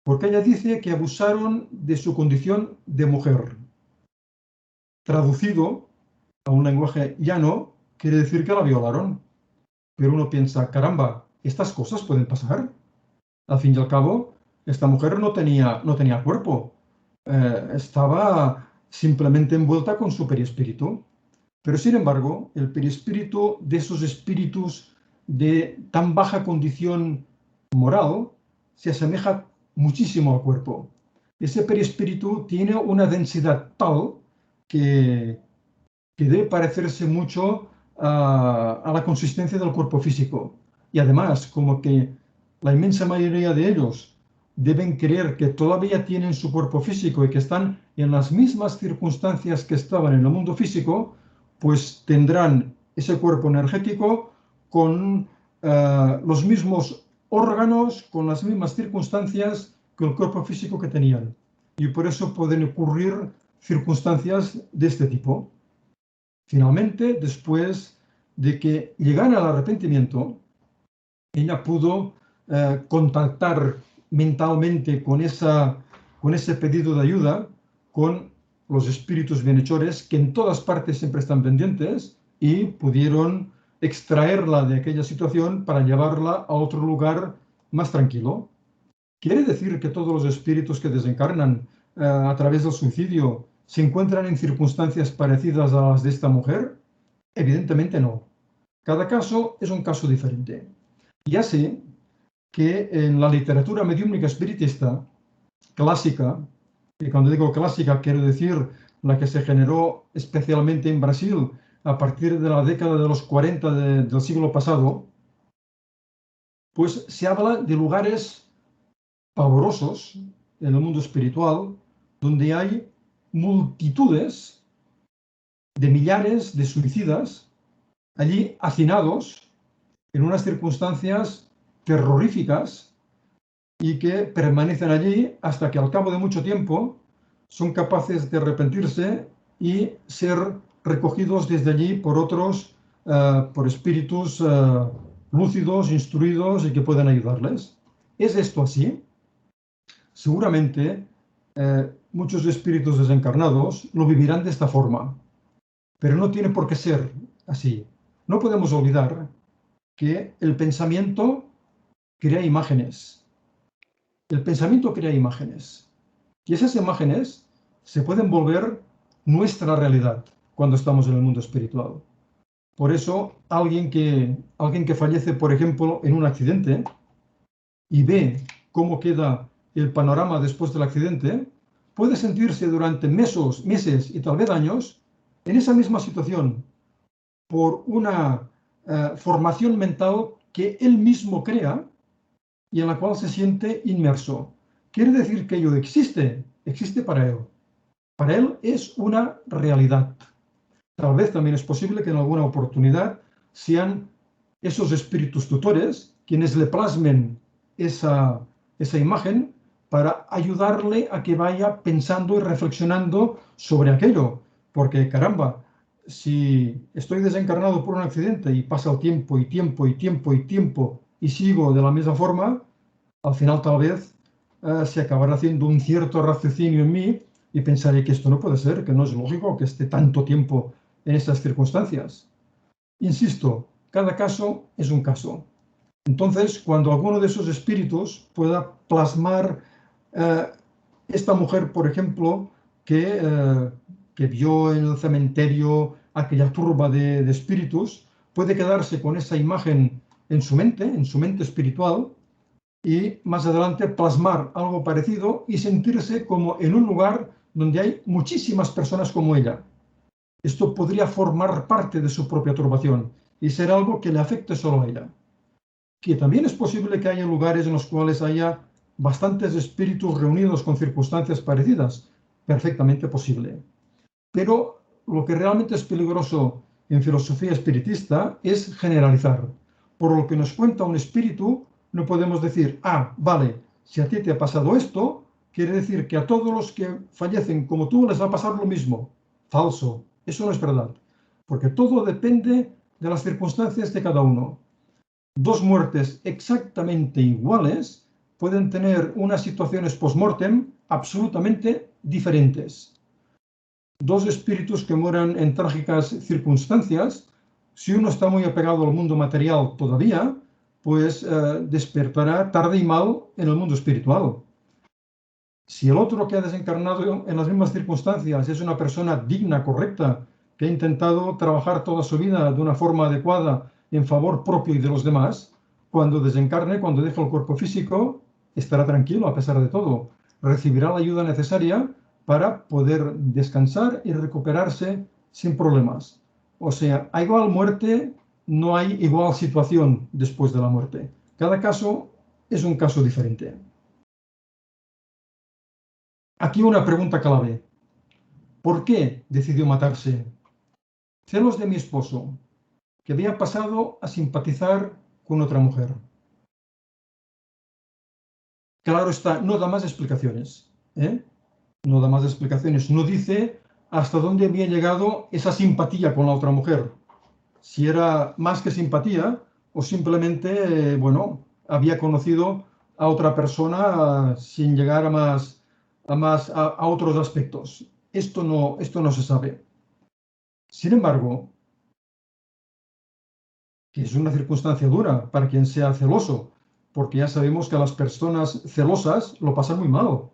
porque ella dice que abusaron de su condición de mujer. Traducido a un lenguaje llano, quiere decir que la violaron. Pero uno piensa, caramba, ¿estas cosas pueden pasar? Al fin y al cabo, esta mujer no tenía cuerpo. Estaba simplemente envuelta con su perispíritu. Pero sin embargo, el perispíritu de esos espíritus de tan baja condición moral se asemeja muchísimo al cuerpo. Ese perispíritu tiene una densidad tal que debe parecerse mucho a la consistencia del cuerpo físico. Y además, como que la inmensa mayoría de ellos deben creer que todavía tienen su cuerpo físico y que están en las mismas circunstancias que estaban en el mundo físico, pues tendrán ese cuerpo energético con los mismos órganos, con las mismas circunstancias que el cuerpo físico que tenían. Y por eso pueden ocurrir circunstancias de este tipo. Finalmente, después de que llegara al arrepentimiento, ella pudo contactar mentalmente con ese pedido de ayuda con los espíritus bienhechores que en todas partes siempre están pendientes y pudieron extraerla de aquella situación para llevarla a otro lugar más tranquilo. ¿Quiere decir que todos los espíritus que desencarnan a través del suicidio se encuentran en circunstancias parecidas a las de esta mujer? Evidentemente no. Cada caso es un caso diferente. Ya sé que en la literatura mediúmnica espiritista clásica, y cuando digo clásica quiero decir la que se generó especialmente en Brasil a partir de la década de los 40 del siglo pasado, pues se habla de lugares pavorosos en el mundo espiritual donde hay multitudes de millares de suicidas allí hacinados en unas circunstancias terroríficas y que permanecen allí hasta que al cabo de mucho tiempo son capaces de arrepentirse y ser recogidos desde allí por otros, por espíritus lúcidos, instruidos y que pueden ayudarles. ¿Es esto así? Seguramente muchos espíritus desencarnados lo vivirán de esta forma, pero no tiene por qué ser así. No podemos olvidar que el pensamiento crea imágenes. El pensamiento crea imágenes. Y esas imágenes se pueden volver nuestra realidad cuando estamos en el mundo espiritual. Por eso, alguien que fallece, por ejemplo, en un accidente y ve cómo queda el panorama después del accidente, puede sentirse durante meses y tal vez años en esa misma situación por una formación mental que él mismo crea y en la cual se siente inmerso. Quiere decir que ello existe para él. Para él es una realidad. Tal vez también es posible que en alguna oportunidad sean esos espíritus tutores quienes le plasmen esa imagen para ayudarle a que vaya pensando y reflexionando sobre aquello. Porque, caramba, si estoy desencarnado por un accidente y pasa el tiempo y tiempo y tiempo y tiempo y sigo de la misma forma, al final tal vez se acabará haciendo un cierto raciocinio en mí y pensaré que esto no puede ser, que no es lógico que esté tanto tiempo en estas circunstancias. Insisto, cada caso es un caso. Entonces, cuando alguno de esos espíritus pueda plasmar eh, esta mujer, por ejemplo, que vio en el cementerio aquella turba de espíritus, puede quedarse con esa imagen en su mente espiritual, y más adelante plasmar algo parecido y sentirse como en un lugar donde hay muchísimas personas como ella. Esto podría formar parte de su propia turbación y ser algo que le afecte solo a ella. Que también es posible que haya lugares en los cuales haya bastantes espíritus reunidos con circunstancias parecidas. Perfectamente posible. Pero lo que realmente es peligroso en filosofía espiritista es generalizar. Por lo que nos cuenta un espíritu, no podemos decir, ah, vale, si a ti te ha pasado esto, quiere decir que a todos los que fallecen como tú les va a pasar lo mismo. Falso, eso no es verdad. Porque todo depende de las circunstancias de cada uno. Dos muertes exactamente iguales pueden tener unas situaciones post-mortem absolutamente diferentes. Dos espíritus que mueran en trágicas circunstancias, si uno está muy apegado al mundo material todavía, pues despertará tarde y mal en el mundo espiritual. Si el otro que ha desencarnado en las mismas circunstancias es una persona digna, correcta, que ha intentado trabajar toda su vida de una forma adecuada en favor propio y de los demás, cuando desencarne, cuando deje el cuerpo físico, estará tranquilo a pesar de todo. Recibirá la ayuda necesaria para poder descansar y recuperarse sin problemas. O sea, a igual muerte no hay igual situación después de la muerte. Cada caso es un caso diferente. Aquí una pregunta clave. ¿Por qué decidió matarse? Celos de mi esposo, que había pasado a simpatizar con otra mujer. Claro está, no da más explicaciones. No da más explicaciones. No dice hasta dónde había llegado esa simpatía con la otra mujer. Si era más que simpatía o simplemente, bueno, había conocido a otra persona sin llegar a otros aspectos. Esto no se sabe. Sin embargo, que es una circunstancia dura para quien sea celoso, porque ya sabemos que las personas celosas lo pasan muy mal.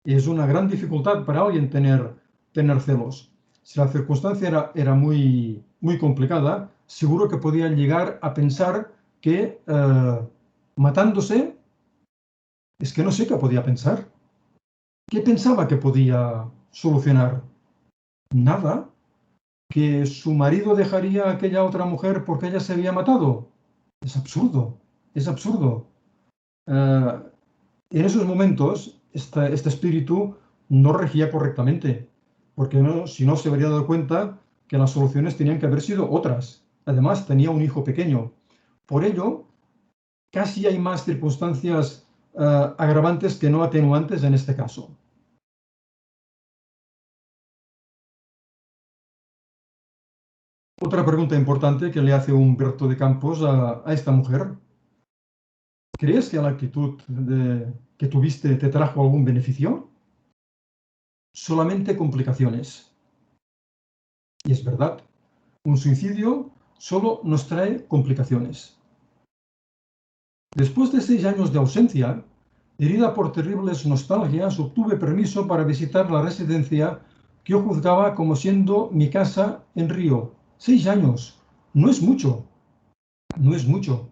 Es una gran dificultad para alguien tener celos. Si la circunstancia era muy complicada, seguro que podían llegar a pensar que matándose, es que no sé qué podía pensar. ¿Qué pensaba que podía solucionar? Nada. ¿Que su marido dejaría a aquella otra mujer porque ella se había matado? Es absurdo, es absurdo. Eh, en esos momentos, este espíritu no regía correctamente, porque si no se habría dado cuenta que las soluciones tenían que haber sido otras. Además, tenía un hijo pequeño. Por ello, casi hay más circunstancias agravantes que no atenuantes en este caso. Otra pregunta importante que le hace Humberto de Campos a esta mujer. ¿Crees que la actitud que tuviste te trajo algún beneficio? Solamente complicaciones. Y es verdad, un suicidio solo nos trae complicaciones. Después de 6 años de ausencia, herida por terribles nostalgias, obtuve permiso para visitar la residencia que yo juzgaba como siendo mi casa en Río. 6 años. No es mucho. No es mucho.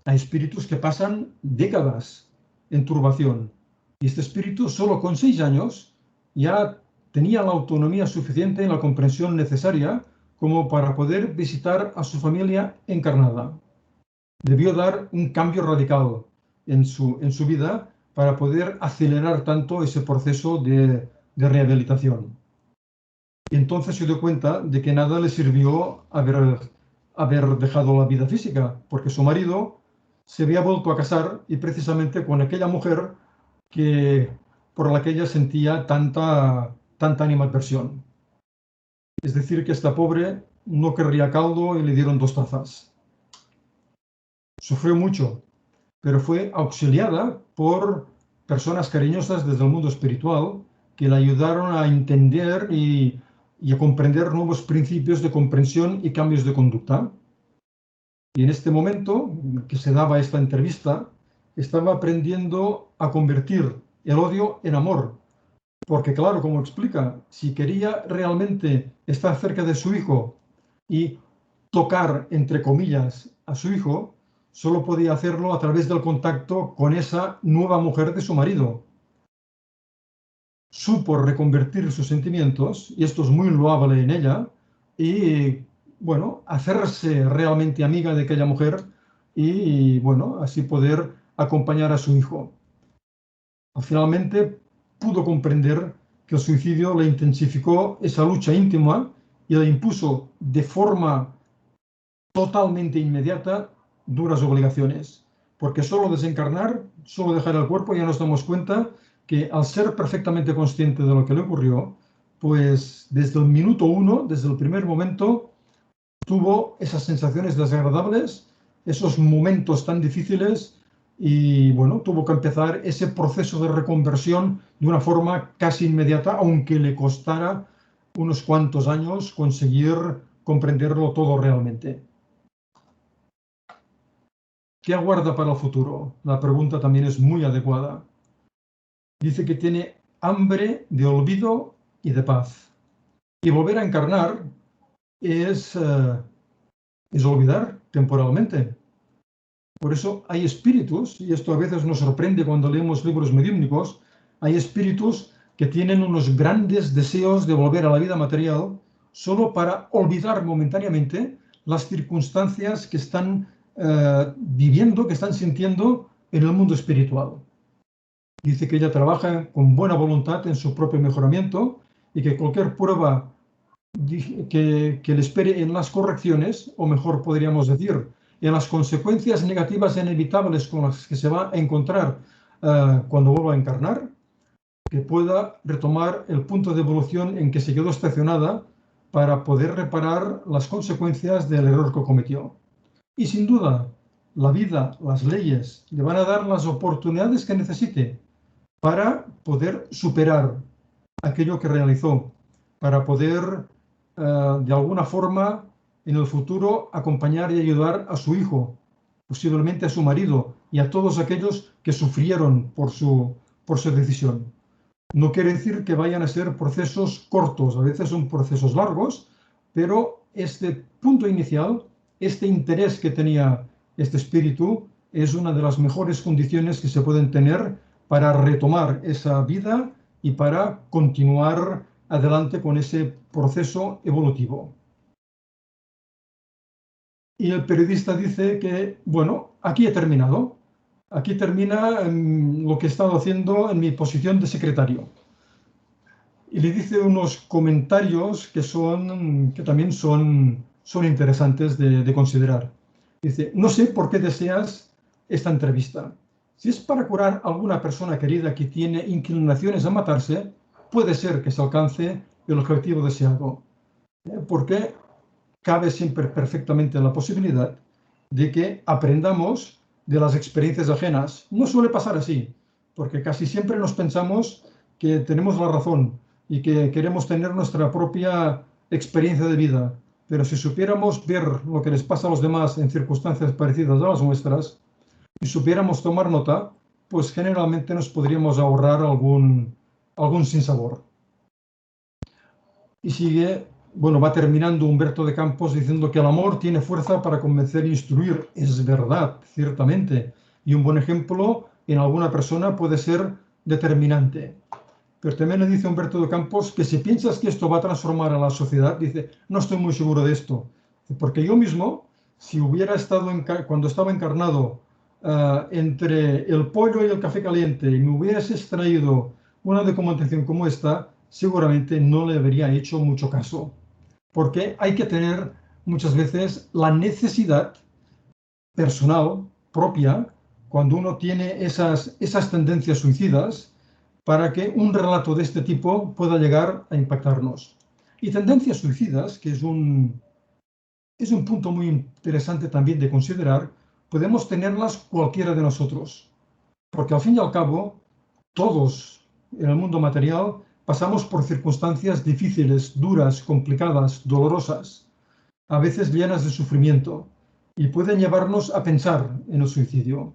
Hay espíritus que pasan décadas en turbación. Y este espíritu, solo con 6 años, ya tenía la autonomía suficiente y la comprensión necesaria como para poder visitar a su familia encarnada. Debió dar un cambio radical en su vida para poder acelerar tanto ese proceso de rehabilitación. Y entonces se dio cuenta de que nada le sirvió haber dejado la vida física, porque su marido se había vuelto a casar y precisamente con aquella mujer por la que ella sentía tanta animadversión. Es decir, que esta pobre no querría caldo y le dieron 2 tazas. Sufrió mucho, pero fue auxiliada por personas cariñosas desde el mundo espiritual que le ayudaron a entender y a comprender nuevos principios de comprensión y cambios de conducta. Y en este momento que se daba esta entrevista, estaba aprendiendo a convertir el odio en amor. Porque claro, como explica, si quería realmente estar cerca de su hijo y tocar, entre comillas, a su hijo, solo podía hacerlo a través del contacto con esa nueva mujer de su marido. Supo reconvertir sus sentimientos, y esto es muy loable en ella, y bueno, hacerse realmente amiga de aquella mujer y bueno, así poder acompañar a su hijo. Finalmente pudo comprender que el suicidio le intensificó esa lucha íntima y le impuso de forma totalmente inmediata duras obligaciones, porque solo desencarnar, solo dejar el cuerpo, ya nos damos cuenta que al ser perfectamente consciente de lo que le ocurrió, pues desde el minuto 1, desde el primer momento, tuvo esas sensaciones desagradables, esos momentos tan difíciles y bueno, tuvo que empezar ese proceso de reconversión de una forma casi inmediata, aunque le costara unos cuantos años conseguir comprenderlo todo realmente. ¿Qué aguarda para el futuro? La pregunta también es muy adecuada. Dice que tiene hambre de olvido y de paz. Y volver a encarnar es olvidar temporalmente. Por eso hay espíritus, y esto a veces nos sorprende cuando leemos libros mediúmnicos, hay espíritus que tienen unos grandes deseos de volver a la vida material solo para olvidar momentáneamente las circunstancias que están viviendo, que están sintiendo en el mundo espiritual. Dice que ella trabaja con buena voluntad en su propio mejoramiento y que cualquier prueba que le espere en las correcciones, o mejor podríamos decir, en las consecuencias negativas e inevitables con las que se va a encontrar cuando vuelva a encarnar, que pueda retomar el punto de evolución en que se quedó estacionada para poder reparar las consecuencias del error que cometió. Y sin duda, la vida, las leyes, le van a dar las oportunidades que necesite para poder superar aquello que realizó, para poder de alguna forma en el futuro acompañar y ayudar a su hijo, posiblemente a su marido y a todos aquellos que sufrieron por su decisión. No quiere decir que vayan a ser procesos cortos, a veces son procesos largos, pero este punto inicial, este interés que tenía este espíritu, es una de las mejores condiciones que se pueden tener para retomar esa vida y para continuar adelante con ese proceso evolutivo. Y el periodista dice que, bueno, aquí he terminado. Aquí termina lo que he estado haciendo en mi posición de secretario. Y le dice unos comentarios que también son interesantes de considerar. Dice, no sé por qué deseas esta entrevista. Si es para curar a alguna persona querida que tiene inclinaciones a matarse, puede ser que se alcance el objetivo deseado. Porque cabe siempre perfectamente la posibilidad de que aprendamos de las experiencias ajenas. No suele pasar así, porque casi siempre nos pensamos que tenemos la razón y que queremos tener nuestra propia experiencia de vida. Pero si supiéramos ver lo que les pasa a los demás en circunstancias parecidas a las nuestras y supiéramos tomar nota, pues generalmente nos podríamos ahorrar algún sinsabor. Y sigue, bueno, va terminando Humberto de Campos diciendo que el amor tiene fuerza para convencer e instruir. Es verdad, ciertamente. Y un buen ejemplo en alguna persona puede ser determinante. Pero también le dice Humberto de Campos que si piensas que esto va a transformar a la sociedad, dice, no estoy muy seguro de esto. Porque yo mismo, si hubiera estado, cuando estaba encarnado entre el pollo y el café caliente y me hubieras extraído una documentación como esta, seguramente no le habría hecho mucho caso. Porque hay que tener muchas veces la necesidad personal, propia, cuando uno tiene esas tendencias suicidas, para que un relato de este tipo pueda llegar a impactarnos. Y tendencias suicidas, que es un es un punto muy interesante también de considerar. Podemos tenerlas cualquiera de nosotros, porque al fin y al cabo, todos en el mundo material pasamos por circunstancias difíciles, duras, complicadas, dolorosas, a veces llenas de sufrimiento, y pueden llevarnos a pensar en el suicidio.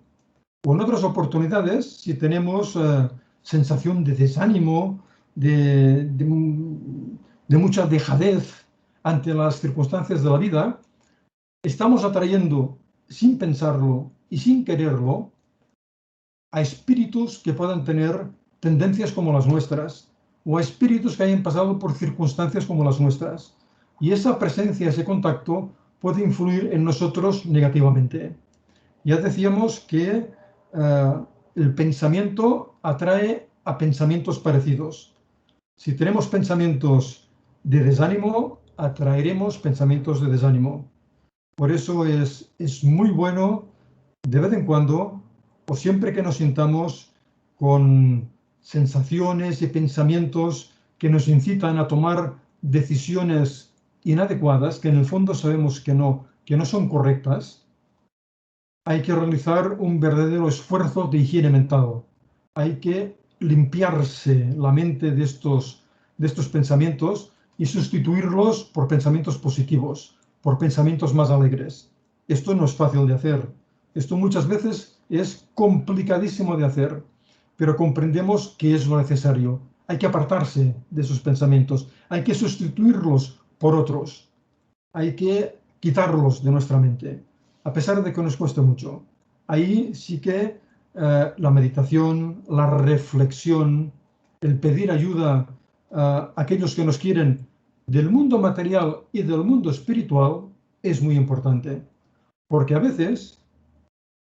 O en otras oportunidades, si tenemos sensación de desánimo, de mucha dejadez ante las circunstancias de la vida, estamos atrayendo, sin pensarlo y sin quererlo, a espíritus que puedan tener tendencias como las nuestras, o a espíritus que hayan pasado por circunstancias como las nuestras. Y esa presencia, ese contacto, puede influir en nosotros negativamente. Ya decíamos que el pensamiento atrae a pensamientos parecidos. Si tenemos pensamientos de desánimo, atraeremos pensamientos de desánimo. Por eso es muy bueno, de vez en cuando, o siempre que nos sintamos con sensaciones y pensamientos que nos incitan a tomar decisiones inadecuadas, que en el fondo sabemos que no son correctas, hay que realizar un verdadero esfuerzo de higiene mental. Hay que limpiarse la mente de estos pensamientos y sustituirlos por pensamientos positivos, por pensamientos más alegres. Esto no es fácil de hacer. Esto muchas veces es complicadísimo de hacer, pero comprendemos que es lo necesario. Hay que apartarse de esos pensamientos, hay que sustituirlos por otros, hay que quitarlos de nuestra mente, a pesar de que nos cueste mucho. Ahí sí que la meditación, la reflexión, el pedir ayuda a aquellos que nos quieren del mundo material y del mundo espiritual es muy importante. Porque a veces,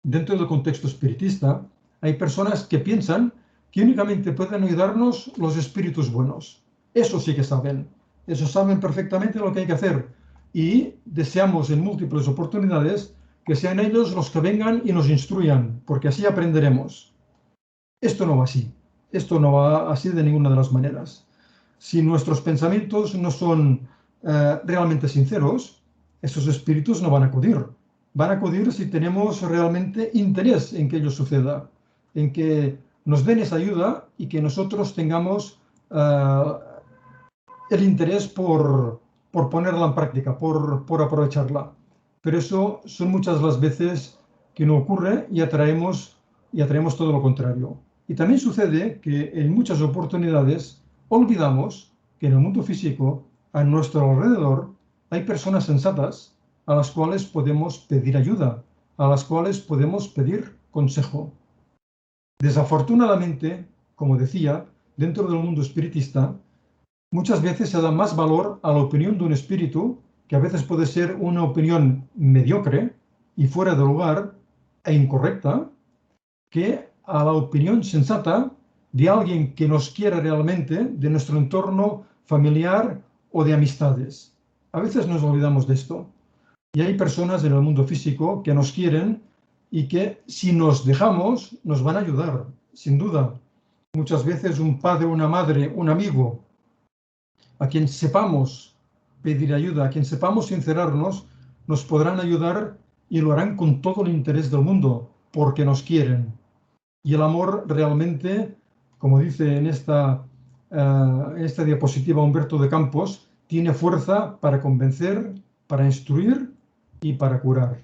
dentro del contexto espiritista, hay personas que piensan que únicamente pueden ayudarnos los espíritus buenos. Eso sí que saben. Eso saben perfectamente lo que hay que hacer. Y deseamos en múltiples oportunidades que sean ellos los que vengan y nos instruyan, porque así aprenderemos. Esto no va así. Esto no va así de ninguna de las maneras. Si nuestros pensamientos no son realmente sinceros, esos espíritus no van a acudir. Van a acudir si tenemos realmente interés en que ello suceda, en que nos den esa ayuda y que nosotros tengamos el interés por ponerla en práctica, por aprovecharla. Pero eso son muchas las veces que no ocurre y atraemos todo lo contrario. Y también sucede que en muchas oportunidades olvidamos que en el mundo físico, a nuestro alrededor, hay personas sensatas a las cuales podemos pedir ayuda, a las cuales podemos pedir consejo. Desafortunadamente, como decía, dentro del mundo espiritista, muchas veces se da más valor a la opinión de un espíritu, que a veces puede ser una opinión mediocre y fuera de lugar e incorrecta, que a la opinión sensata de alguien que nos quiere realmente, de nuestro entorno familiar o de amistades. A veces nos olvidamos de esto. Y hay personas en el mundo físico que nos quieren y que si nos dejamos nos van a ayudar, sin duda. Muchas veces un padre, una madre, un amigo, a quien sepamos pedir ayuda, a quien sepamos sincerarnos, nos podrán ayudar y lo harán con todo el interés del mundo, porque nos quieren. Y el amor realmente, como dice en esta diapositiva Humberto de Campos, tiene fuerza para convencer, para instruir y para curar.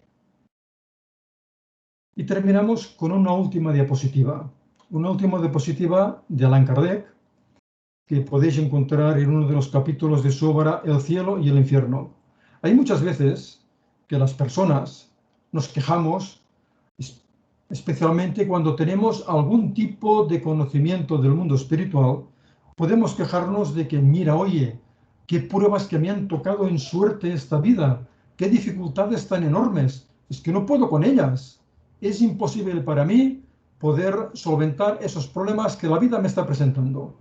Y terminamos con una última diapositiva de Allan Kardec, que podéis encontrar en uno de los capítulos de su obra El cielo y el infierno. Hay muchas veces que las personas nos quejamos, especialmente cuando tenemos algún tipo de conocimiento del mundo espiritual, podemos quejarnos de que, mira, oye, qué pruebas que me han tocado en suerte esta vida, qué dificultades tan enormes, es que no puedo con ellas. Es imposible para mí poder solventar esos problemas que la vida me está presentando.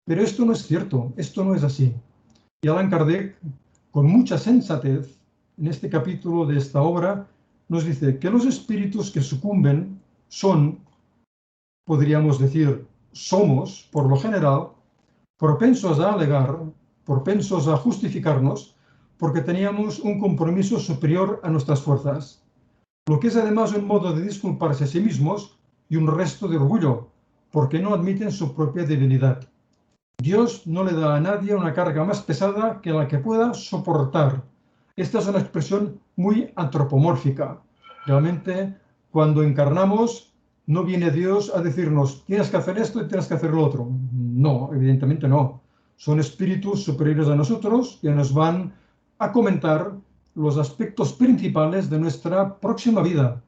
Pero esto no es cierto, esto no es así. Y Allan Kardec, con mucha sensatez, en este capítulo de esta obra, nos dice que los espíritus que sucumben son, podríamos decir, somos, por lo general, propensos a alegar, propensos a justificarnos, porque teníamos un compromiso superior a nuestras fuerzas, lo que es además un modo de disculparse a sí mismos y un resto de orgullo, porque no admiten su propia divinidad. Dios no le da a nadie una carga más pesada que la que pueda soportar. Esta es una expresión muy antropomórfica. Realmente, cuando encarnamos, no viene Dios a decirnos, tienes que hacer esto y tienes que hacer lo otro. No, evidentemente no. Son espíritus superiores a nosotros que nos van a comentar los aspectos principales de nuestra próxima vida.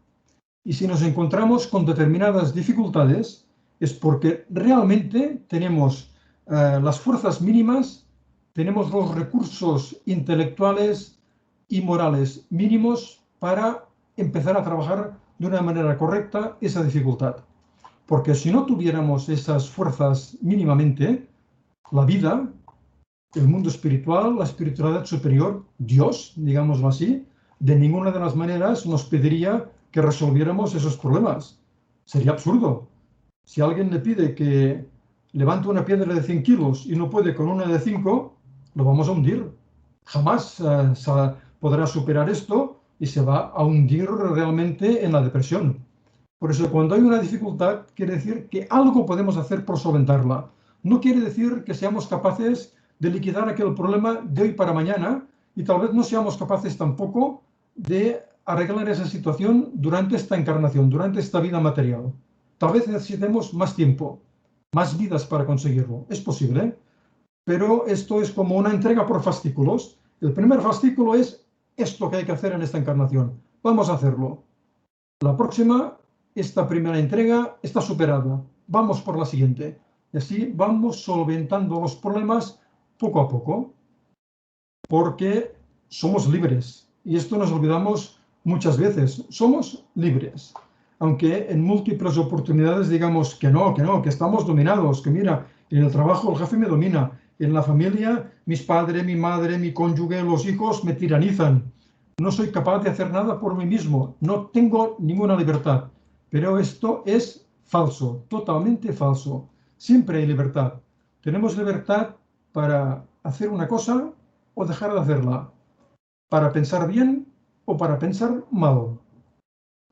Y si nos encontramos con determinadas dificultades, es porque realmente tenemos las fuerzas mínimas, tenemos los recursos intelectuales y morales mínimos para empezar a trabajar de una manera correcta esa dificultad. Porque si no tuviéramos esas fuerzas mínimamente, la vida, el mundo espiritual, la espiritualidad superior, Dios, digámoslo así, de ninguna de las maneras nos pediría que resolviéramos esos problemas. Sería absurdo. Si alguien le pide que levante una piedra de 100 kilos y no puede con una de 5, lo vamos a hundir. Jamás podrá superar esto y se va a hundir realmente en la depresión. Por eso, cuando hay una dificultad, quiere decir que algo podemos hacer por solventarla. No quiere decir que seamos capaces de liquidar aquel problema de hoy para mañana y tal vez no seamos capaces tampoco de arreglar esa situación durante esta encarnación, durante esta vida material. Tal vez necesitemos más tiempo, más vidas para conseguirlo. Es posible, pero esto es como una entrega por fascículos. El primer fascículo es esto que hay que hacer en esta encarnación. Vamos a hacerlo. La próxima, esta primera entrega está superada. Vamos por la siguiente. Y así vamos solventando los problemas poco a poco, porque somos libres. Y esto nos olvidamos muchas veces. Somos libres. Aunque en múltiples oportunidades digamos que no, que estamos dominados, que mira, en el trabajo el jefe me domina, en la familia mis padres, mi madre, mi cónyuge, los hijos me tiranizan. No soy capaz de hacer nada por mí mismo, no tengo ninguna libertad. Pero esto es falso, totalmente falso. Siempre hay libertad. Tenemos libertad para hacer una cosa o dejar de hacerla, para pensar bien o para pensar mal,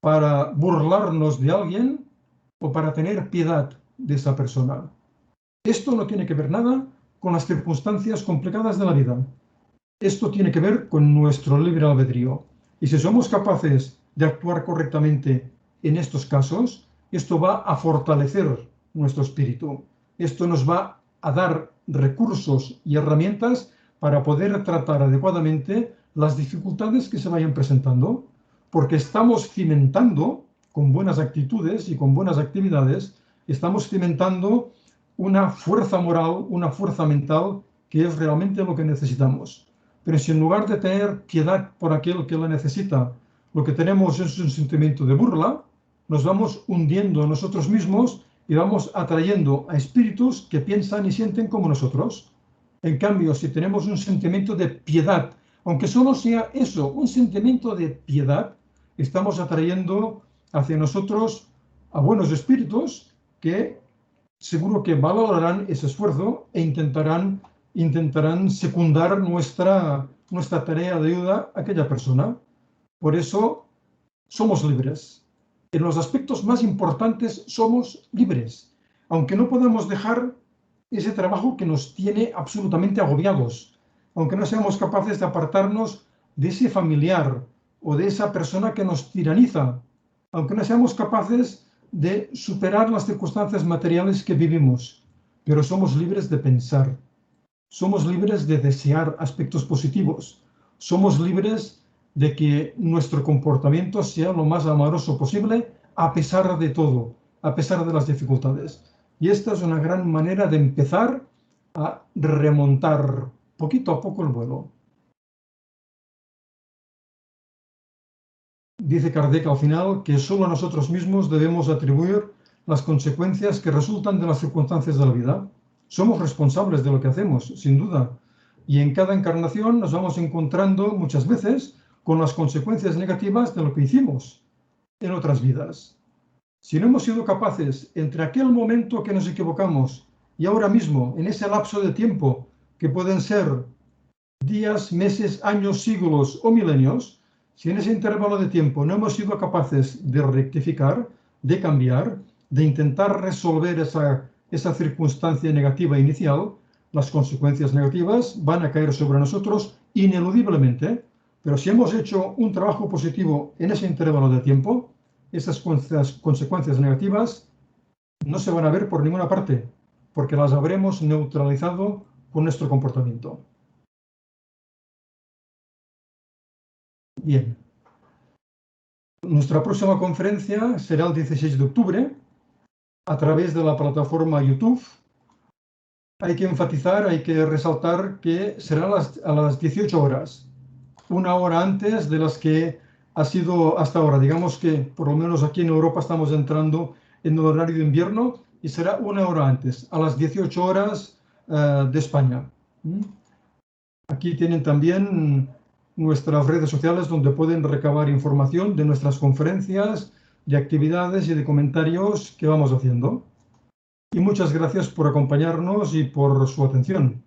para burlarnos de alguien o para tener piedad de esa persona. Esto no tiene que ver nada con las circunstancias complicadas de la vida. Esto tiene que ver con nuestro libre albedrío. Y si somos capaces de actuar correctamente en estos casos, esto va a fortalecer nuestro espíritu. Esto nos va a dar recursos y herramientas para poder tratar adecuadamente las dificultades que se vayan presentando, porque estamos cimentando, con buenas actitudes y con buenas actividades, estamos cimentando una fuerza moral, una fuerza mental, que es realmente lo que necesitamos. Pero si en lugar de tener piedad por aquel que la necesita, lo que tenemos es un sentimiento de burla, nos vamos hundiendo nosotros mismos y vamos atrayendo a espíritus que piensan y sienten como nosotros. En cambio, si tenemos un sentimiento de piedad, aunque solo sea eso, un sentimiento de piedad, estamos atrayendo hacia nosotros a buenos espíritus que seguro que valorarán ese esfuerzo e intentarán secundar nuestra tarea de ayuda a aquella persona. Por eso somos libres. En los aspectos más importantes somos libres, aunque no podemos dejar ese trabajo que nos tiene absolutamente agobiados, aunque no seamos capaces de apartarnos de ese familiar o de esa persona que nos tiraniza, aunque no seamos capaces de superar las circunstancias materiales que vivimos, pero somos libres de pensar, somos libres de desear aspectos positivos, somos libres de que nuestro comportamiento sea lo más amoroso posible a pesar de todo, a pesar de las dificultades. Y esta es una gran manera de empezar a remontar poquito a poco el vuelo. Dice Kardec al final que solo a nosotros mismos debemos atribuir las consecuencias que resultan de las circunstancias de la vida. Somos responsables de lo que hacemos, sin duda. Y en cada encarnación nos vamos encontrando muchas veces con las consecuencias negativas de lo que hicimos en otras vidas. Si no hemos sido capaces, entre aquel momento que nos equivocamos y ahora mismo, en ese lapso de tiempo, que pueden ser días, meses, años, siglos o milenios, si en ese intervalo de tiempo no hemos sido capaces de rectificar, de cambiar, de intentar resolver esa circunstancia negativa inicial, las consecuencias negativas van a caer sobre nosotros ineludiblemente. Pero si hemos hecho un trabajo positivo en ese intervalo de tiempo, esas consecuencias negativas no se van a ver por ninguna parte, porque las habremos neutralizado con nuestro comportamiento. Bien. Nuestra próxima conferencia será el 16 de octubre a través de la plataforma YouTube. Hay que enfatizar, hay que resaltar que será a las 18 horas, una hora antes de las que ha sido hasta ahora. Digamos que por lo menos aquí en Europa estamos entrando en el horario de invierno y será una hora antes, a las 18 horas de España. Aquí tienen también nuestras redes sociales donde pueden recabar información de nuestras conferencias, de actividades y de comentarios que vamos haciendo. Y muchas gracias por acompañarnos y por su atención.